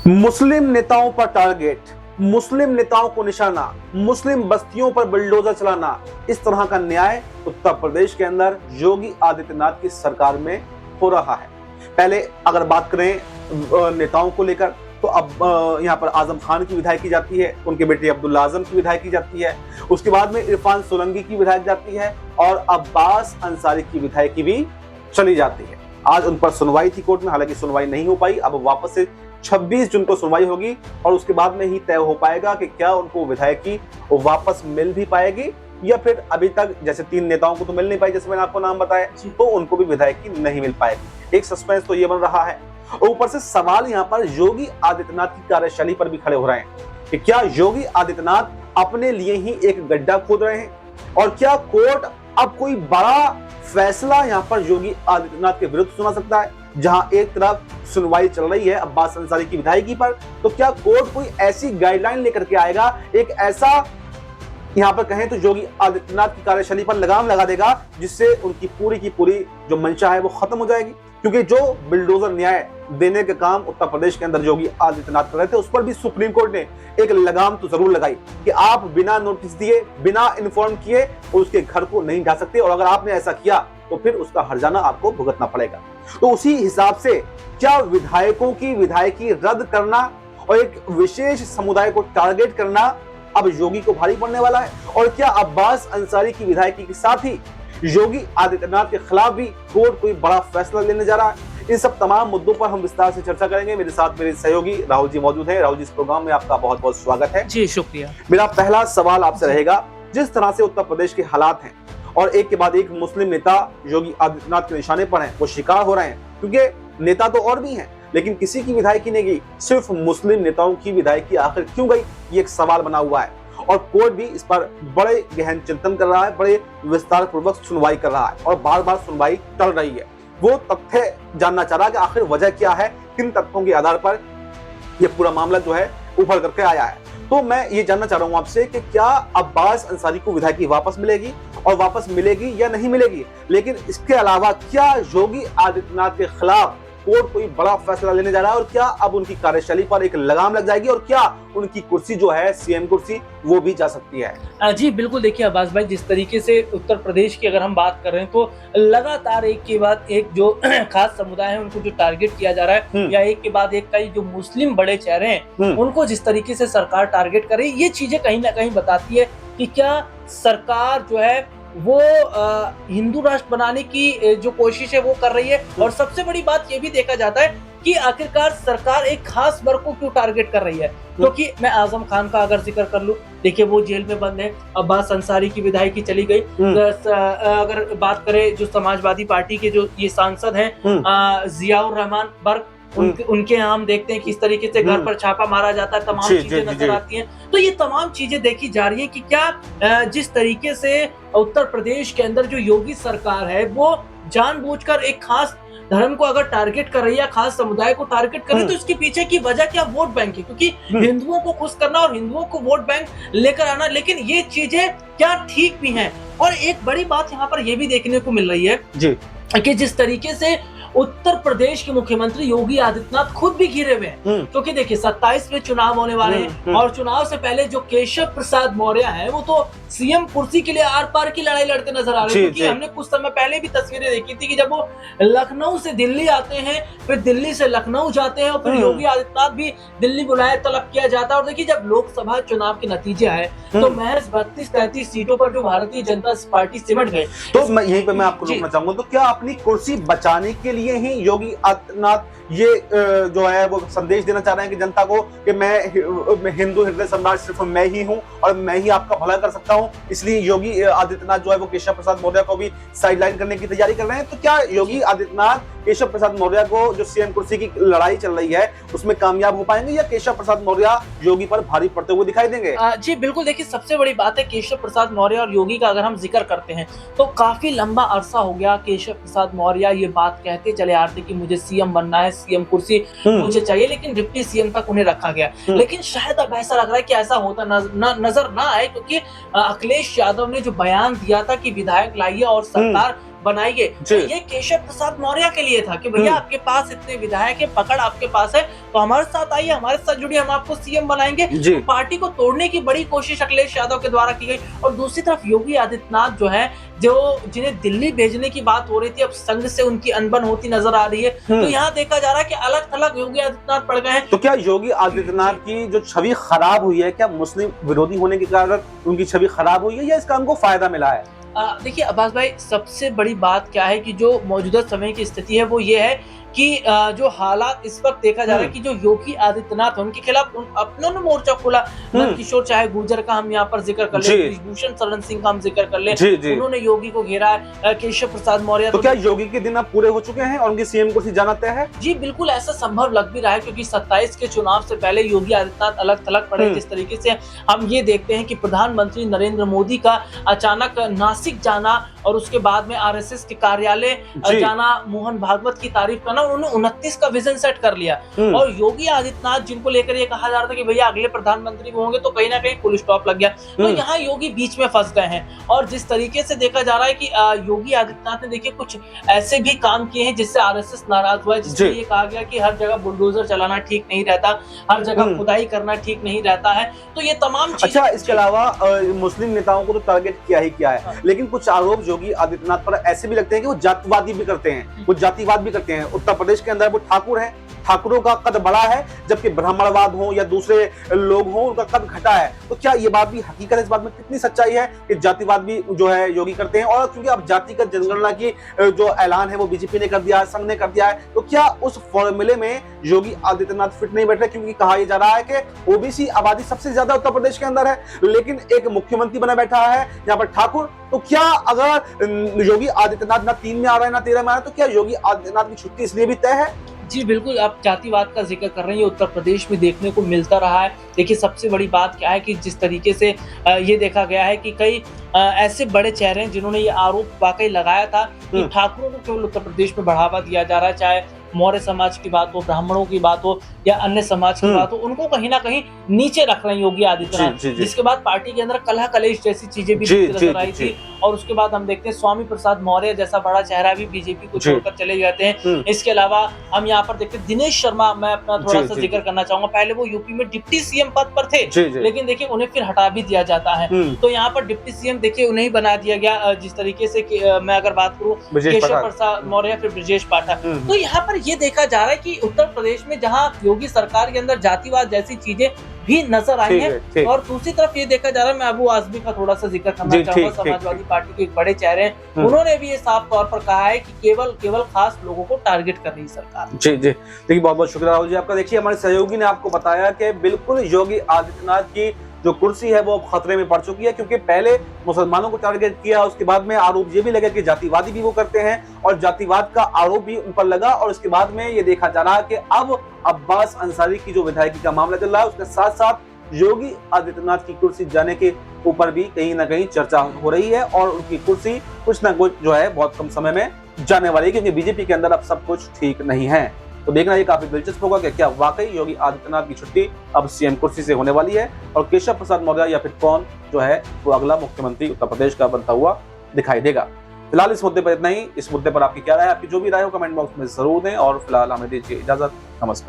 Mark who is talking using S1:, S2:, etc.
S1: मुस्लिम नेताओं पर टारगेट, मुस्लिम नेताओं को निशाना, मुस्लिम बस्तियों पर बुलडोजर चलाना, इस तरह का न्याय उत्तर प्रदेश के अंदर योगी आदित्यनाथ की सरकार में हो रहा है। पहले अगर बात करें नेताओं को लेकर तो अब यहाँ पर आजम खान की विधायक की जाती है, उनके बेटे अब्दुल्ला आजम की विधायक की जाती है, उसके बाद में इरफान सोलंकी की विधायक जाती है और अब्बास अंसारी की विधायक भी चली जाती है। आज उन पर सुनवाई थी कोर्ट में, हालांकि सुनवाई नहीं हो पाई। अब वापस से 26 जून को सुनवाई होगी और उसके बाद में ही तय हो पाएगा कि क्या उनको विधायकी वापस मिल भी पाएगी या फिर अभी तक जैसे 3 नेताओं को तो मिल नहीं पाई, जैसे मैंने आपको नाम बताया, तो उनको भी विधायकी नहीं मिल पाएगी। एक सस्पेंस तो ये बन रहा है और ऊपर से सवाल यहाँ पर योगी आदित्यनाथ की कार्यशैली पर भी खड़े हो रहे हैं कि क्या योगी आदित्यनाथ अपने लिए ही एक गड्ढा खोद रहे हैं और क्या कोर्ट अब कोई बड़ा फैसला यहाँ पर योगी आदित्यनाथ के विरुद्ध सुना सकता है। जहां एक तरफ सुनवाई चल रही है अब्बास अंसारी की विधायकी पर, तो क्या कोर्ट कोई ऐसी गाइडलाइन लेकर के आएगा, एक ऐसा यहां पर कहें तो योगी आदित्यनाथ की कार्यशैली पर लगाम लगा देगा जिससे उनकी पूरी की पूरी जो मंशा है वो खत्म हो जाएगी। क्योंकि जो बिल्डोजर न्याय देने के काम उत्तर प्रदेश के अंदर योगी आदित्यनाथ कर रहे थे, उस पर भी सुप्रीम कोर्ट ने एक लगाम तो जरूर लगाई कि आप बिना नोटिस दिए, बिना इन्फॉर्म किए उसके घर को नहीं जा सकते और अगर आपने ऐसा किया तो फिर उसका हर्जाना आपको भुगतना पड़ेगा। तो उसी हिसाब से क्या विधायकों की विधायकी रद्द करना और एक विशेष समुदाय को टारगेट करना अब योगी को भारी पड़ने वाला है और क्या अब्बास अंसारी की विधायकी के साथ ही योगी आदित्यनाथ के खिलाफ भी कोर्ट कोई बड़ा फैसला लेने जा रहा है। इन सब तमाम मुद्दों पर हम विस्तार से चर्चा करेंगे। मेरे साथ मेरे सहयोगी राहुल जी मौजूद हैं। राहुल जी, इस प्रोग्राम में आपका बहुत बहुत स्वागत है।
S2: जी शुक्रिया।
S1: मेरा पहला सवाल आपसे रहेगा, जिस तरह से उत्तर प्रदेश के हालात हैं और एक के बाद एक मुस्लिम नेता योगी आदित्यनाथ के निशाने पर हैं, वो शिकार हो रहे हैं, क्योंकि नेता तो और भी हैं लेकिन किसी की विधायकी नहीं गई, सिर्फ मुस्लिम नेताओं की विधायकी आखिर क्यों गई, ये एक सवाल बना हुआ है और कोर्ट भी इस पर बड़े गहन चिंतन कर रहा है, बड़े विस्तार पूर्वक सुनवाई कर रहा है और बार बार सुनवाई टल रही है। वो तथ्य जानना चाह रहा है कि आखिर वजह क्या है, किन तथ्यों के आधार पर यह पूरा मामला जो है उभर करके आया है। तो मैं ये जानना चाह रहा हूं आपसे कि क्या अब्बास अंसारी को विधायकी वापस मिलेगी और वापस मिलेगी या नहीं मिलेगी, लेकिन इसके अलावा क्या योगी आदित्यनाथ के खिलाफ कोर्ट कोई बड़ा फैसला लेने जा रहा है और क्या अब उनकी कार्यशैली पर एक लगाम लग जाएगी और क्या उनकी कुर्सी जो है सीएम कुर्सी वो भी जा सकती है।
S2: जी बिल्कुल, देखिए अब्बास भाई, जिस तरीके से उत्तर प्रदेश की अगर हम बात कर रहे हैं तो लगातार एक के बाद एक जो खास समुदाय है उनको जो टारगेट किया जा रहा है या एक के बाद एक कई जो मुस्लिम बड़े चेहरे हैं उनको जिस तरीके से सरकार टारगेट कर रही है, ये चीजें कहीं ना कहीं बताती है कि क्या सरकार जो है वो हिंदू राष्ट्र बनाने की जो कोशिश है वो कर रही है। और सबसे बड़ी बात ये भी देखा जाता है कि आखिरकार सरकार एक खास वर्ग को क्यों टारगेट कर रही है, क्योंकि मैं आजम खान का अगर जिक्र कर लूं, देखिए वो जेल में बंद है, अब्बास अंसारी की विधायकी चली गई। अगर बात करें जो समाजवादी पार्टी के जो ये सांसद हैं जियाउर रहमान बर्क, उनके यहाँ हम देखते हैं किस तरीके से घर पर छापा मारा जाता है, तमाम चीजें नजर आती हैं। तो ये तमाम चीजें देखी जा रही है कि क्या जिस तरीके से उत्तर प्रदेश के अंदर जो योगी सरकार है वो जानबूझकर एक खास धर्म को अगर टारगेट कर रही है, खास समुदाय को टारगेट कर रही है, तो इसके पीछे की वजह क्या, वोट बैंक है, क्योंकि हिंदुओं को खुश करना और हिंदुओं को वोट बैंक लेकर आना। लेकिन ये चीजें क्या ठीक भी हैं। और एक बड़ी बात यहाँ पर यह भी देखने को मिल रही है जी कि जिस तरीके से उत्तर प्रदेश के मुख्यमंत्री योगी आदित्यनाथ खुद भी घिरे हुए हैं, क्योंकि देखिए 27 में चुनाव होने वाले हैं और चुनाव से पहले जो केशव प्रसाद मौर्य है वो तो सीएम कुर्सी के लिए आर पार की लड़ाई लड़ते नजर आ रहे हैं। क्योंकि हमने कुछ समय पहले भी तस्वीरें देखी थी कि जब वो लखनऊ से दिल्ली आते हैं, फिर दिल्ली से लखनऊ जाते हैं और फिर योगी आदित्यनाथ भी दिल्ली बुलाए तलब किया जाता है। और देखिए जब लोकसभा चुनाव के नतीजे आए तो महज 32-33 सीटों पर जो भारतीय जनता पार्टी सिमट गए।
S1: तो मैं यहीं पे मैं आपको रोकना चाहूंगा, तो क्या अपनी कुर्सी बचाने के लिए ही योगी आदित्यनाथ ये जो है वो संदेश देना चाह रहे हैं कि जनता को कि मैं हिंदू हृदय सम्राट सिर्फ मैं ही हूं और मैं ही आपका भला कर सकता हूं, इसलिए योगी आदित्यनाथ जो है वो केशव प्रसाद मौर्य को भी साइडलाइन करने की तैयारी कर रहे हैं। तो क्या योगी आदित्यनाथ केशव प्रसाद मौर्य को जो सीएम कुर्सी की लड़ाई चल रही है उसमें कामयाब हो पाएंगे या केशव प्रसाद मौर्य योगी पर भारी पड़ते हुए दिखाई देंगे?
S2: जी बिल्कुल, देखिए सबसे बड़ी बात है केशव प्रसाद मौर्य और योगी का अगर हम जिक्र करते हैं तो काफी लंबा अरसा हो गया केशव प्रसाद मौर्य ये बात कहते चले आ रहे थे कि मुझे सीएम बनना है, सीएम कुर्सी मुझे चाहिए, लेकिन डिप्टी सीएम तक उन्हें रखा गया। लेकिन शायद अब ऐसा लग रहा है कि ऐसा होता नजर ना आए, क्योंकि अखिलेश यादव ने जो बयान दिया था कि विधायक लाइए और सरकार बनाइए, तो ये केशव प्रसाद मौर्य के लिए था कि भैया आपके पास इतने विधायक है, पकड़ आपके पास है, तो हमारे साथ आइए, हमारे साथ जुड़िए, हम आपको सीएम बनाएंगे। तो पार्टी को तोड़ने की बड़ी कोशिश अखिलेश यादव के द्वारा की गई। और दूसरी तरफ योगी आदित्यनाथ जो है, जो जिन्हें दिल्ली भेजने की बात हो रही थी, अब संघ से उनकी अनबन होती नजर आ रही है। तो यहाँ देखा जा रहा है कि अलग थलग योगी आदित्यनाथ पड़ गए हैं।
S1: तो क्या योगी आदित्यनाथ की जो छवि खराब हुई है, क्या मुस्लिम विरोधी होने के कारण उनकी छवि खराब हुई है या इसका उनको फायदा मिला है?
S2: देखिए अब्बास भाई, सबसे बड़ी बात क्या है कि जो मौजूदा समय की स्थिति है वो ये है कि जो हालात इस वक्त देखा जा रहा है कि जो योगी आदित्यनाथ उनके खिलाफ अपनों ने मोर्चा खोला। नंद किशोर चाहे गुर्जर का हम यहाँ पर जिक्र कर ले, ब्रिजभूषण शरण सिंह का हम जिक्र कर ले, उन्होंने योगी को घेरा है, केशव प्रसाद मौर्य।
S1: तो क्या योगी के दिन अब पूरे हो चुके हैं और उनकी सीएम कुर्सी जाना तय है?
S2: जी बिल्कुल, ऐसा संभव लग भी रहा है, क्योंकि 27 के चुनाव से पहले योगी आदित्यनाथ अलग थलग पड़े। जिस तरीके से हम ये देखते हैं कि प्रधानमंत्री नरेंद्र मोदी का अचानक नासिक जाना और उसके बाद में आरएसएस के कार्यालय जाना, मोहन भागवत की तारीफ करना, उन्होंने 29 का विजन सेट कर लिया। और योगी आदित्यनाथ जिनको लेकर ये कहा जा रहा था कि भैया अगले प्रधानमंत्री होंगे, तो कहीं ना कहीं फुल स्टॉप लग गया। तो यहाँ योगी बीच में फंस गए हैं। और जिस तरीके से देखा जा रहा है कि योगी आदित्यनाथ ने देखिए कुछ ऐसे भी काम किए हैं जिससे आरएसएस नाराज हुआ है, जिससे ये कहा गया कि हर जगह बुलडोजर चलाना ठीक नहीं रहता, हर जगह खुदाई करना ठीक नहीं रहता है। तो ये तमाम चीजें।
S1: अच्छा, इसके अलावा मुस्लिम नेताओं को तो टारगेट किया ही किया है, लेकिन कुछ आरोप योगी आदित्यनाथ पर ऐसे भी लगते हैं कि वो जातिवादी भी करते हैं, वो जातिवाद भी करते हैं। उत्तर प्रदेश के अंदर वो ठाकुर हैं, ठाकुरों का कद बड़ा है, जबकि ब्राह्मणवाद हो या दूसरे लोग हो उनका कद घटा है। तो क्या ये बात भी हकीकत है? इस बात में कितनी सच्चाई है कि जातिवाद भी जो है योगी करते हैं? और क्योंकि अब जातिगत जनगणना की जो ऐलान है वो बीजेपी ने कर दिया है, संघ ने कर दिया है, तो क्या उस फॉर्मूले में योगी आदित्यनाथ फिट नहीं बैठ रहे? क्योंकि कहा यह जा रहा है कि ओबीसी आबादी सबसे ज्यादा उत्तर प्रदेश के अंदर है, लेकिन एक मुख्यमंत्री बना बैठा है यहाँ पर ठाकुर। तो क्या अगर योगी आदित्यनाथ ना 3 में आ रहा है ना 13 में आ रहा है, तो क्या योगी आदित्यनाथ की छुट्टी इसलिए भी तय है?
S2: जी बिल्कुल, आप जातिवाद का जिक्र कर रहे हैं, ये उत्तर प्रदेश में देखने को मिलता रहा है। देखिए सबसे बड़ी बात क्या है कि जिस तरीके से ये देखा गया है कि कई ऐसे बड़े चेहरे हैं जिन्होंने ये आरोप वाकई लगाया था कि ठाकुरों को केवल उत्तर प्रदेश में बढ़ावा दिया जा रहा है, चाहे मौर्य समाज की बात हो, ब्राह्मणों की बात हो या अन्य समाज की बात हो, उनको कहीं ना कहीं नीचे रख रहे हैं योगी आदित्यनाथ। जिसके बाद पार्टी के अंदर कलह कलेश जैसी चीजें भी नजर आई थी। और उसके बाद हम देखते हैं स्वामी प्रसाद मौर्य जैसा बड़ा चेहरा भी बीजेपी को छोड़कर चले जाते हैं। इसके अलावा हम यहाँ पर देखते हैं दिनेश शर्मा, मैं अपना थोड़ा सा जिक्र करना चाहूंगा। पहले वो यूपी में डिप्टी सीएम पद पर थे, लेकिन देखिए उन्हें फिर हटा भी दिया जाता है। तो यहाँ पर डिप्टी सीएम देखिए उन्हें बना दिया गया। जिस तरीके से मैं अगर बात करूँ केशव प्रसाद मौर्य फिर ब्रजेश पाठक, तो यहाँ पर ये देखा जा रहा है कि उत्तर प्रदेश में जहाँ योगी सरकार के अंदर जातिवाद जैसी चीजें भी नजर आई हैं, और दूसरी तरफ ये देखा जा रहा है, मैं अबू आजमी का थोड़ा सा जिक्र करना चाहूंगा, समाजवादी पार्टी के एक बड़े चेहरे हैं, उन्होंने भी ये साफ तौर पर कहा है कि केवल खास लोगों को टारगेट कर रही सरकार।
S1: जी देखिए, बहुत बहुत शुक्रिया राहुल जी आपका। देखिए हमारे सहयोगी ने आपको बताया कि बिल्कुल योगी आदित्यनाथ की जो कुर्सी है वो अब खतरे में पड़ चुकी है, क्योंकि पहले मुसलमानों को टारगेट किया, उसके बाद में आरोप ये भी लगा कि जातिवादी भी वो करते हैं और जातिवाद का आरोप भी उन पर लगा, और उसके बाद में ये देखा जा रहा है कि अब अब्बास अंसारी की जो विधायकी का मामला चल रहा है, उसके साथ साथ योगी आदित्यनाथ की कुर्सी जाने के ऊपर भी कहीं ना कहीं चर्चा हो रही है, और उनकी कुर्सी कुछ ना कुछ जो है बहुत कम समय में जाने वाली है, क्योंकि बीजेपी के अंदर अब सब कुछ ठीक नहीं है। तो देखना ये काफी दिलचस्प होगा कि क्या वाकई योगी आदित्यनाथ की छुट्टी अब सीएम कुर्सी से होने वाली है, और केशव प्रसाद मौर्य या फिर कौन जो है वो अगला मुख्यमंत्री उत्तर प्रदेश का बनता हुआ दिखाई देगा। फिलहाल इस मुद्दे पर इतना ही। इस मुद्दे पर आपकी क्या राय है? आपकी जो भी राय हो कमेंट बॉक्स में जरूर दें, और फिलहाल हमें दीजिए इजाजत। नमस्कार।